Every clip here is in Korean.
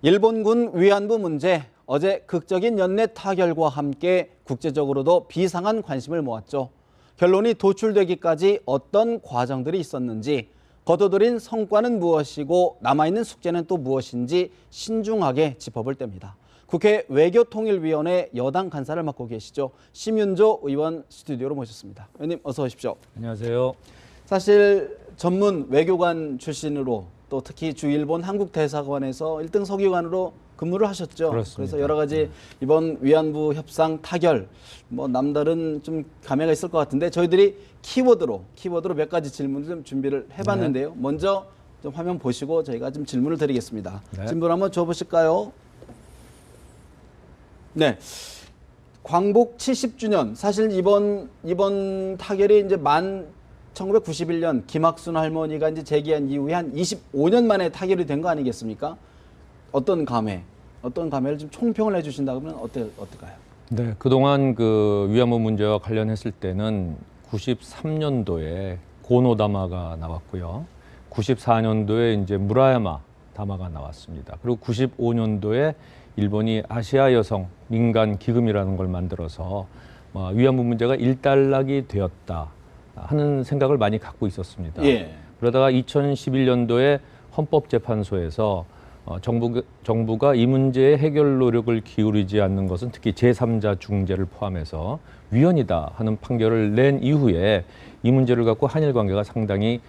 일본군 위안부 문제, 어제 극적인 연내 타결과 함께 국제적으로도 비상한 관심을 모았죠. 결론이 도출되기까지 어떤 과정들이 있었는지, 거둬들인 성과는 무엇이고 남아있는 숙제는 또 무엇인지 신중하게 짚어볼 때입니다. 국회 외교통일위원회 여당 간사를 맡고 계시죠. 심윤조 의원 스튜디오로 모셨습니다. 의원님 어서 오십시오. 안녕하세요. 사실 전문 외교관 출신으로 또 특히 주일본 한국대사관에서 1등 서기관으로 근무를 하셨죠. 그렇습니다. 그래서 여러 가지 이번 위안부 협상 타결 뭐 남다른 좀 감회가 있을 것 같은데 저희들이 키워드로 몇 가지 질문을 좀 준비를 해봤는데요. 네. 먼저 좀 화면 보시고 저희가 좀 질문을 드리겠습니다. 네. 질문 한번 줘보실까요? 네. 광복 70주년. 사실 이번 타결이 이제 1991년 김학순 할머니가 이제 재기한 이후에 한 25년 만에 타결이 된 거 아니겠습니까? 어떤 감회를 좀 총평을 해주신다 그러면 어떨까요? 네, 그동안 그 위안부 문제와 관련했을 때는 93년도에 고노다마가 나왔고요. 94년도에 이제 무라야마 다마가 나왔습니다. 그리고 95년도에 일본이 아시아 여성 민간 기금이라는 걸 만들어서 위안부 문제가 일단락이 되었다 하는 생각을 많이 갖고 있었습니다. 예. 그러다가 2011년도에 헌법재판소에서 정부가 이 문제의 해결 노력을 기울이지 않는 것은 특히 제3자 중재를 포함해서 위헌이다 하는 판결을 낸 이후에 이 문제를 갖고 한일 관계가 상당히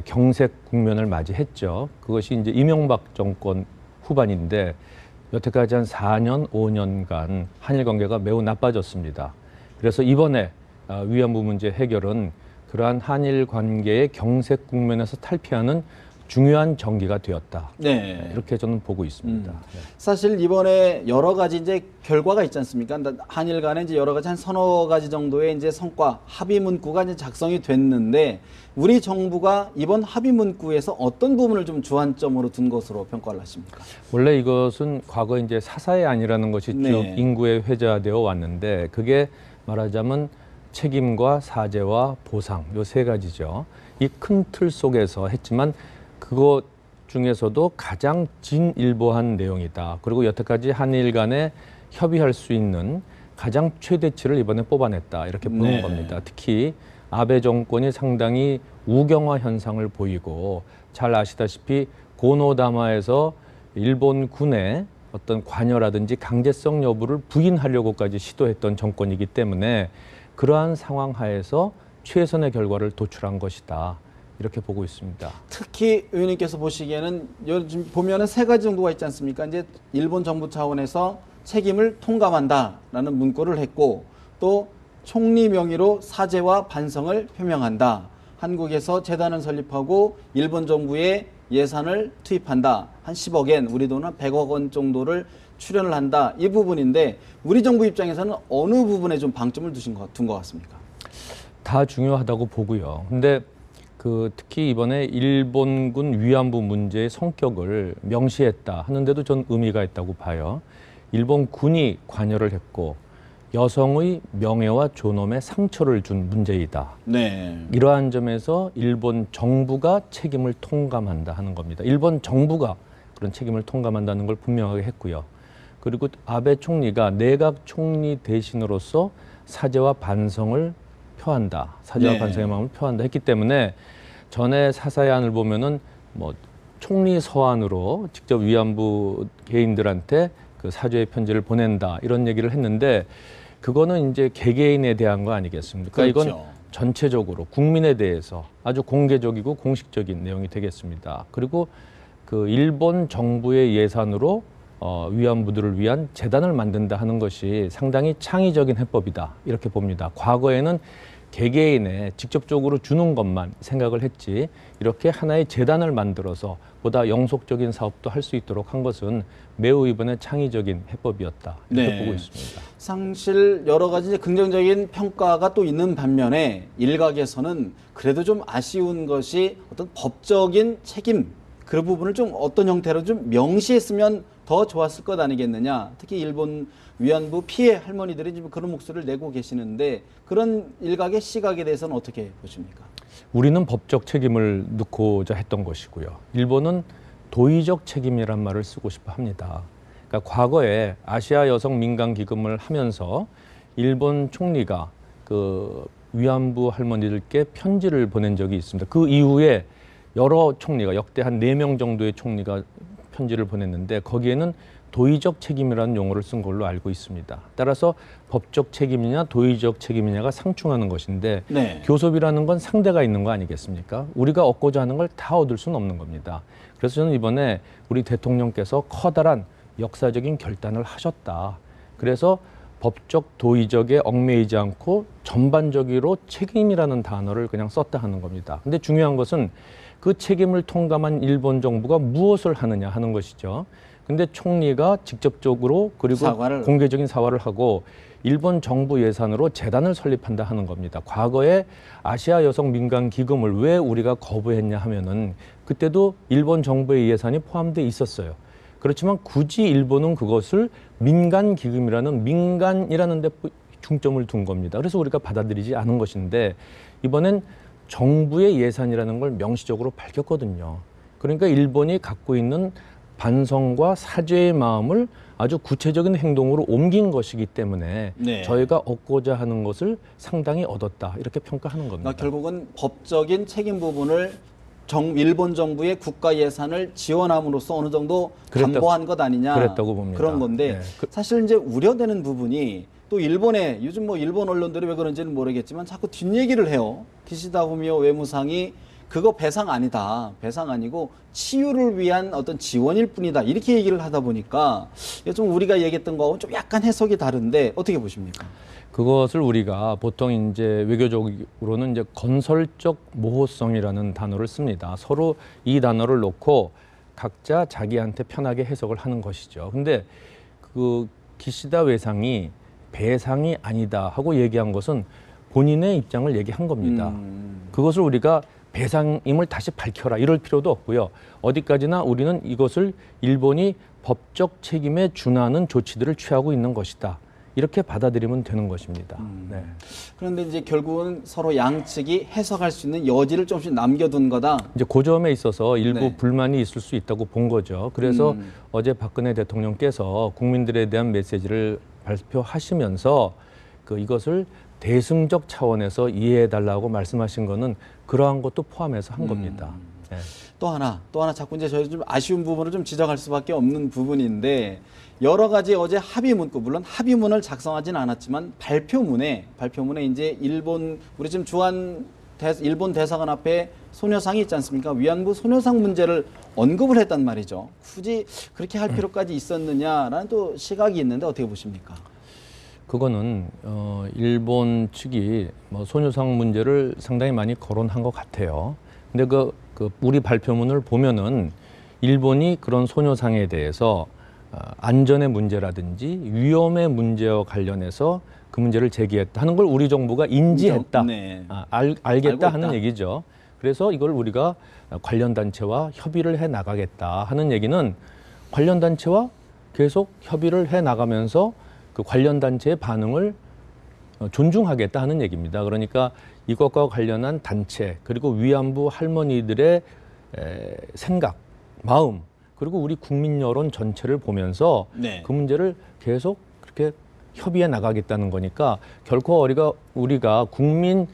경색 국면을 맞이했죠. 그것이 이제 이명박 정권 후반인데 여태까지 한 4년, 5년간 한일 관계가 매우 나빠졌습니다. 그래서 이번에 위안부 문제 해결은 그러한 한일 관계의 경색 국면에서 탈피하는 중요한 전기가 되었다. 네. 이렇게 저는 보고 있습니다. 네. 사실 이번에 여러 가지 이제 결과가 있지 않습니까? 한일 간에 이제 여러 가지 한 서너 가지 정도의 이제 성과, 합의 문구가 이제 작성이 됐는데 우리 정부가 이번 합의 문구에서 어떤 부분을 좀 주안점으로 둔 것으로 평가를 하십니까? 원래 이것은 과거 이제 사사의 안이라는 것이 네. 쭉 인구에 회자되어 왔는데 그게 말하자면 책임과 사죄와 보상 요 세 가지죠. 이 큰 틀 속에서 했지만 그것 중에서도 가장 진일보한 내용이다. 그리고 여태까지 한일 간에 협의할 수 있는 가장 최대치를 이번에 뽑아냈다. 이렇게 보는 네. 겁니다. 특히 아베 정권이 상당히 우경화 현상을 보이고 잘 아시다시피 고노다마에서 일본 군의 어떤 관여라든지 강제성 여부를 부인하려고까지 시도했던 정권이기 때문에 그러한 상황 하에서 최선의 결과를 도출한 것이다. 이렇게 보고 있습니다. 특히 의원님께서 보시기에는 요즘 보면은 세 가지 정도가 있지 않습니까? 이제 일본 정부 차원에서 책임을 통감한다라는 문구를 했고 또 총리 명의로 사죄와 반성을 표명한다. 한국에서 재단을 설립하고 일본 정부에 예산을 투입한다. 한 10억엔 우리 돈은 100억 원 정도를 출연을 한다. 이 부분인데 우리 정부 입장에서는 어느 부분에 좀 방점을 둔 것 같습니까? 다 중요하다고 보고요. 근데 특히 이번에 일본군 위안부 문제의 성격을 명시했다 하는데도 전 의미가 있다고 봐요. 일본 군이 관여를 했고 여성의 명예와 존엄에 상처를 준 문제이다. 네. 이러한 점에서 일본 정부가 책임을 통감한다 하는 겁니다. 일본 정부가 그런 책임을 통감한다는 걸 분명하게 했고요. 그리고 아베 총리가 내각 총리 대신으로서 사죄와 반성을 표한다. 사죄와 네. 반성의 마음을 표한다 했기 때문에 전에 사사의 안을 보면은 총리 서한으로 직접 위안부 개인들한테 그 사죄의 편지를 보낸다 이런 얘기를 했는데 그거는 이제 개개인에 대한 거 아니겠습니까? 그렇죠. 이건 전체적으로 국민에 대해서 아주 공개적이고 공식적인 내용이 되겠습니다. 그리고 그 일본 정부의 예산으로 위안부들을 위한 재단을 만든다 하는 것이 상당히 창의적인 해법이다 이렇게 봅니다. 과거에는 개개인에 직접적으로 주는 것만 생각을 했지 이렇게 하나의 재단을 만들어서 보다 영속적인 사업도 할 수 있도록 한 것은 매우 이번에 창의적인 해법이었다 이렇게 네. 보고 있습니다. 사실 여러 가지 긍정적인 평가가 또 있는 반면에 일각에서는 그래도 좀 아쉬운 것이 어떤 법적인 책임 그 부분을 좀 어떤 형태로 좀 명시했으면 더 좋았을 것 아니겠느냐. 특히 일본 위안부 피해 할머니들이 지금 그런 목소리를 내고 계시는데 그런 일각의 시각에 대해서는 어떻게 보십니까? 우리는 법적 책임을 넣고자 했던 것이고요. 일본은 도의적 책임이란 말을 쓰고 싶어 합니다. 그러니까 과거에 아시아 여성 민간 기금을 하면서 일본 총리가 그 위안부 할머니들께 편지를 보낸 적이 있습니다. 그 이후에 여러 총리가 역대 한 4명 정도의 총리가 편지를 보냈는데 거기에는 도의적 책임이라는 용어를 쓴 걸로 알고 있습니다. 따라서 법적 책임이냐 도의적 책임이냐가 상충하는 것인데 네. 교섭이라는 건 상대가 있는 거 아니겠습니까? 우리가 얻고자 하는 걸 다 얻을 수는 없는 겁니다. 그래서 저는 이번에 우리 대통령께서 커다란 역사적인 결단을 하셨다. 그래서 법적 도의적에 얽매이지 않고 전반적으로 책임이라는 단어를 그냥 썼다 하는 겁니다. 근데 중요한 것은 그 책임을 통감한 일본 정부가 무엇을 하느냐 하는 것이죠. 근데 총리가 직접적으로 그리고 공개적인 사과를 하고 일본 정부 예산으로 재단을 설립한다 하는 겁니다. 과거에 아시아 여성 민간 기금을 왜 우리가 거부했냐 하면은 그때도 일본 정부의 예산이 포함되어 있었어요. 그렇지만 굳이 일본은 그것을 민간 기금이라는 민간이라는 데 중점을 둔 겁니다. 그래서 우리가 받아들이지 않은 것인데 이번엔 정부의 예산이라는 걸 명시적으로 밝혔거든요. 그러니까 일본이 갖고 있는 반성과 사죄의 마음을 아주 구체적인 행동으로 옮긴 것이기 때문에 네. 저희가 얻고자 하는 것을 상당히 얻었다 이렇게 평가하는 겁니다. 그러니까 결국은 법적인 책임 부분을 일본 정부의 국가 예산을 지원함으로써 어느 정도 담보한 것 아니냐 그랬다고 봅니다. 그런 건데 네. 사실 이제 우려되는 부분이 또 일본의 요즘 뭐 일본 언론들이 왜 그런지는 모르겠지만 자꾸 뒷얘기를 해요. 기시다 후미오 외무상이 그거 배상 아니다. 배상 아니고 치유를 위한 어떤 지원일 뿐이다. 이렇게 얘기를 하다 보니까 좀 우리가 얘기했던 거하고 좀 약간 해석이 다른데 어떻게 보십니까? 그것을 우리가 보통 이제 외교적으로는 이제 건설적 모호성이라는 단어를 씁니다. 서로 이 단어를 놓고 각자 자기한테 편하게 해석을 하는 것이죠. 근데 그 기시다 외상이 배상이 아니다 하고 얘기한 것은 본인의 입장을 얘기한 겁니다. 그것을 우리가 배상임을 다시 밝혀라 이럴 필요도 없고요. 어디까지나 우리는 이것을 일본이 법적 책임에 준하는 조치들을 취하고 있는 것이다. 이렇게 받아들이면 되는 것입니다. 네. 그런데 이제 결국은 서로 양측이 해석할 수 있는 여지를 조금씩 남겨둔 거다. 이제 그 점에 있어서 일부 네. 불만이 있을 수 있다고 본 거죠. 그래서 어제 박근혜 대통령께서 국민들에 대한 메시지를 발표하시면서 이것을 대승적 차원에서 이해해달라고 말씀하신 거는 그러한 것도 포함해서 한 겁니다. 네. 또 하나 자꾸 이제 저희 좀 아쉬운 부분을 좀 지적할 수밖에 없는 부분인데 여러 가지 어제 합의 문구 물론 합의문을 작성하지는 않았지만 발표문에 이제 우리 지금 일본 대사관 앞에 소녀상이 있지 않습니까? 위안부 소녀상 문제를 언급을 했단 말이죠. 굳이 그렇게 할 필요까지 있었느냐라는 또 시각이 있는데 어떻게 보십니까? 그거는 일본 측이 소녀상 문제를 상당히 많이 거론한 것 같아요. 근데 우리 발표문을 보면은 일본이 그런 소녀상에 대해서 안전의 문제라든지 위험의 문제와 관련해서 그 문제를 제기했다 하는 걸 우리 정부가 인지했다, 네. 알겠다 하는 얘기죠. 그래서 이걸 우리가 관련 단체와 협의를 해 나가겠다 하는 얘기는 관련 단체와 계속 협의를 해 나가면서 그 관련 단체의 반응을 존중하겠다 하는 얘기입니다. 그러니까 이것과 관련한 단체 그리고 위안부 할머니들의 생각, 마음 그리고 우리 국민 여론 전체를 보면서 네. 그 문제를 계속 그렇게 협의해 나가겠다는 거니까 결코 우리가 국민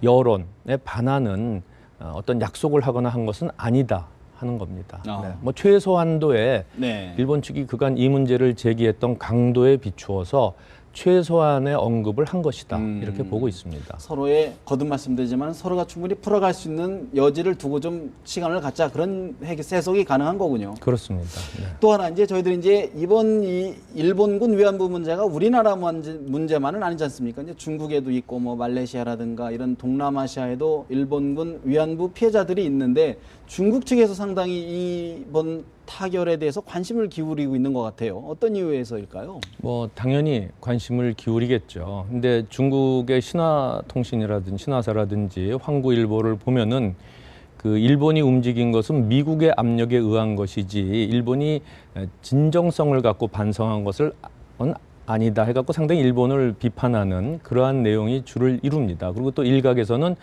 여론에 반하는 어떤 약속을 하거나 한 것은 아니다 하는 겁니다. 네. 최소한도의 네. 일본 측이 그간 이 문제를 제기했던 강도에 비추어서 최소한의 언급을 한 것이다. 이렇게 보고 있습니다. 서로의 거듭 말씀드리지만 서로가 충분히 풀어갈 수 있는 여지를 두고 좀 시간을 갖자 그런 해석이 가능한 거군요. 그렇습니다. 네. 또 하나 이제 저희들이 이제 이번 이 일본군 위안부 문제가 우리나라 문제만은 아니지 않습니까? 이제 중국에도 있고 말레이시아라든가 이런 동남아시아에도 일본군 위안부 피해자들이 있는데 중국 측에서 상당히 이번 타결에 대해서 관심을 기울이고 있는 것 같아요. 어떤 이유에서일까요? 당연히 관심을 기울이겠죠. 근데 중국의 신화통신이라든지 신화사라든지 황구일보를 보면은 일본이 움직인 것은 미국의 압력에 의한 것이지 일본이 진정성을 갖고 반성한 것은 아니다 해갖고 상당히 일본을 비판하는 그러한 내용이 주를 이룹니다. 그리고 또 일각에서는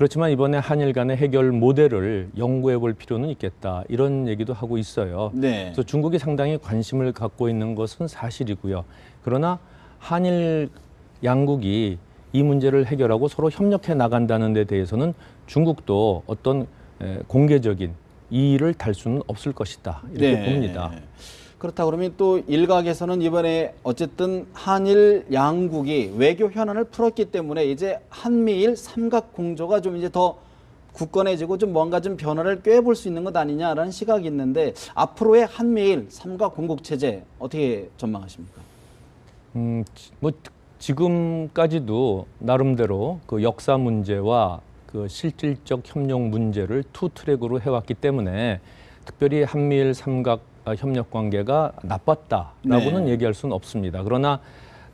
그렇지만 이번에 한일 간의 해결 모델을 연구해 볼 필요는 있겠다. 이런 얘기도 하고 있어요. 네. 그래서 중국이 상당히 관심을 갖고 있는 것은 사실이고요. 그러나 한일 양국이 이 문제를 해결하고 서로 협력해 나간다는 데 대해서는 중국도 어떤 공개적인 이의를 달 수는 없을 것이다. 이렇게 네. 봅니다. 그렇다 그러면 또 일각에서는 이번에 어쨌든 한일 양국이 외교 현안을 풀었기 때문에 이제 한미일 삼각 공조가 좀 이제 더 굳건해지고 좀 뭔가 좀 변화를 꾀볼 수 있는 것 아니냐라는 시각이 있는데 앞으로의 한미일 삼각 공국 체제 어떻게 전망하십니까? 뭐 지금까지도 나름대로 그 역사 문제와 그 실질적 협력 문제를 투 트랙으로 해왔기 때문에 특별히 한미일 삼각 협력 관계가 나빴다라고는 네. 얘기할 수는 없습니다. 그러나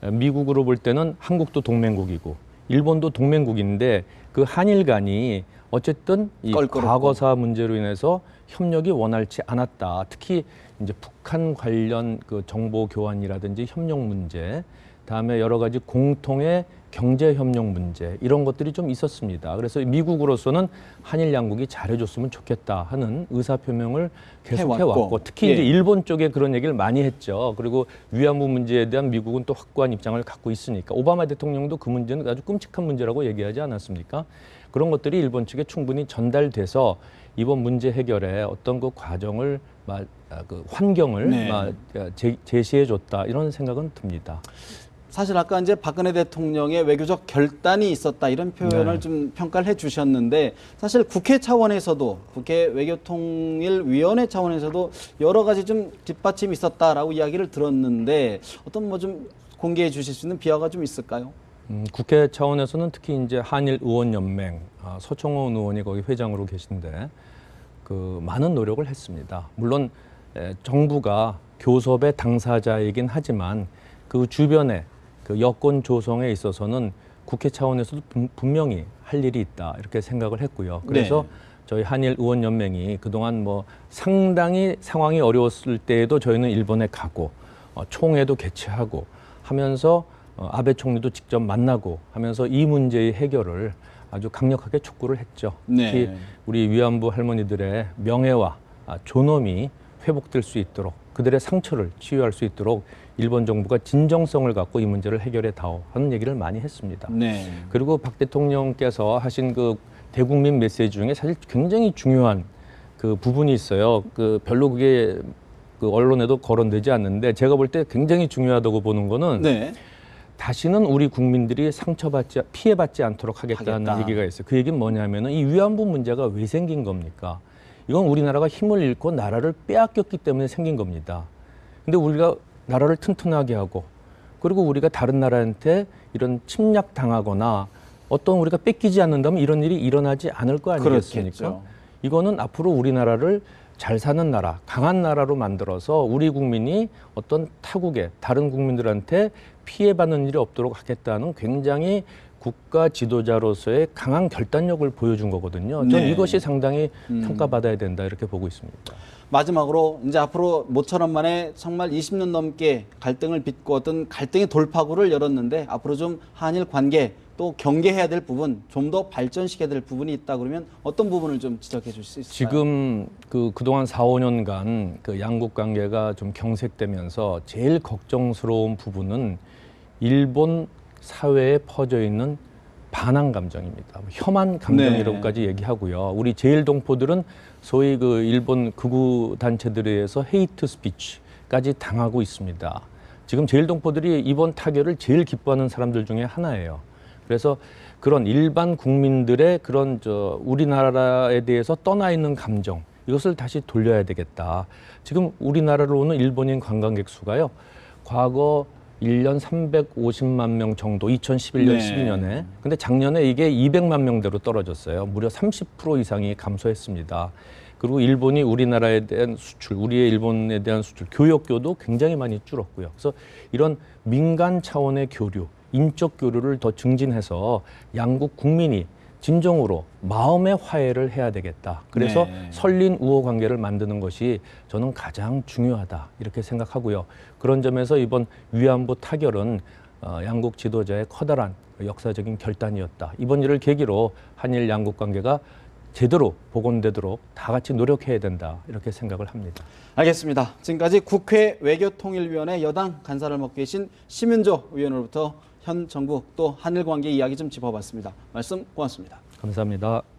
미국으로 볼 때는 한국도 동맹국이고 일본도 동맹국인데 그 한일 간이 어쨌든 이 껄끄럽고. 과거사 문제로 인해서 협력이 원활치 않았다. 특히 이제 북한 관련 그 정보 교환이라든지 협력 문제, 다음에 여러 가지 공통의 경제 협력 문제 이런 것들이 좀 있었습니다. 그래서 미국으로서는 한일 양국이 잘해줬으면 좋겠다 하는 의사 표명을 계속 해왔고 특히 예. 이제 일본 쪽에 그런 얘기를 많이 했죠. 그리고 위안부 문제에 대한 미국은 또 확고한 입장을 갖고 있으니까 오바마 대통령도 그 문제는 아주 끔찍한 문제라고 얘기하지 않았습니까? 그런 것들이 일본 측에 충분히 전달돼서 이번 문제 해결에 어떤 그 과정을 그 환경을 네. 제시해줬다 이런 생각은 듭니다. 사실 아까 이제 박근혜 대통령의 외교적 결단이 있었다 이런 표현을 네. 좀 평가를 해주셨는데 사실 국회 차원에서도 국회 외교통일위원회 차원에서도 여러 가지 좀 뒷받침이 있었다라고 이야기를 들었는데 어떤 뭐 좀 공개해 주실 수 있는 비화가 좀 있을까요? 국회 차원에서는 특히 이제 한일 의원연맹 서청원 의원이 거기 회장으로 계신데 그 많은 노력을 했습니다. 물론 정부가 교섭의 당사자이긴 하지만 그 주변에 그 여건 조성에 있어서는 국회 차원에서도 분명히 할 일이 있다 이렇게 생각을 했고요. 그래서 네. 저희 한일 의원연맹이 그동안 뭐 상당히 상황이 어려웠을 때에도 저희는 일본에 가고 총회도 개최하고 하면서 아베 총리도 직접 만나고 하면서 이 문제의 해결을 아주 강력하게 촉구를 했죠. 네. 특히 우리 위안부 할머니들의 명예와 존엄이 회복될 수 있도록 그들의 상처를 치유할 수 있도록 일본 정부가 진정성을 갖고 이 문제를 해결해 다오 하는 얘기를 많이 했습니다. 네. 그리고 박 대통령께서 하신 그 대국민 메시지 중에 사실 굉장히 중요한 그 부분이 있어요. 그 별로 그게 그 언론에도 거론되지 않는데 제가 볼 때 굉장히 중요하다고 보는 거는 네. 다시는 우리 국민들이 피해받지 않도록 하겠다는 하겠다. 얘기가 있어요. 그 얘기는 뭐냐면은 이 위안부 문제가 왜 생긴 겁니까? 이건 우리나라가 힘을 잃고 나라를 빼앗겼기 때문에 생긴 겁니다. 근데 우리가 나라를 튼튼하게 하고 그리고 우리가 다른 나라한테 이런 침략 당하거나 어떤 우리가 뺏기지 않는다면 이런 일이 일어나지 않을 거 아니겠습니까? 그렇겠죠. 이거는 앞으로 우리나라를 잘 사는 나라, 강한 나라로 만들어서 우리 국민이 어떤 타국에 다른 국민들한테 피해받는 일이 없도록 하겠다는 굉장히 국가 지도자로서의 강한 결단력을 보여준 거거든요. 저는 네. 이것이 상당히 평가받아야 된다 이렇게 보고 있습니다. 마지막으로 이제 앞으로 모처럼 만에 정말 20년 넘게 갈등을 빚고 어떤 갈등의 돌파구를 열었는데 앞으로 좀 한일 관계 또 경계해야 될 부분 좀 더 발전시켜야 될 부분이 있다 그러면 어떤 부분을 좀 지적해 주실 수 있을까요? 지금 그동안 4, 5년간 그 양국 관계가 좀 경색되면서 제일 걱정스러운 부분은 일본 사회에 퍼져 있는 반항 감정입니다. 혐한 감정이라고까지 얘기하고요. 우리 제1동포들은 소위 그 일본 극우 단체들에 의해서 헤이트 스피치까지 당하고 있습니다. 지금 제1동포들이 이번 타결을 제일 기뻐하는 사람들 중에 하나예요. 그래서 그런 일반 국민들의 그런 우리나라에 대해서 떠나 있는 감정 이것을 다시 돌려야 되겠다. 지금 우리나라로 오는 일본인 관광객 수가요. 과거 1년 350만 명 정도 2011년, 네. 12년에. 근데 작년에 이게 200만 명대로 떨어졌어요. 무려 30% 이상이 감소했습니다. 그리고 일본이 우리나라에 대한 수출, 우리의 일본에 대한 수출, 교역교도 굉장히 많이 줄었고요. 그래서 이런 민간 차원의 교류, 인적 교류를 더 증진해서 양국 국민이 진정으로 마음의 화해를 해야 되겠다. 그래서 네. 설린 우호 관계를 만드는 것이 저는 가장 중요하다 이렇게 생각하고요. 그런 점에서 이번 위안부 타결은 양국 지도자의 커다란 역사적인 결단이었다. 이번 일을 계기로 한일 양국 관계가 제대로 복원되도록 다 같이 노력해야 된다. 이렇게 생각을 합니다. 알겠습니다. 지금까지 국회 외교통일위원회 여당 간사를 맡고 계신 심윤조 의원으로부터 현 정부 또 한일 관계 이야기 좀 짚어봤습니다. 말씀 고맙습니다. 감사합니다.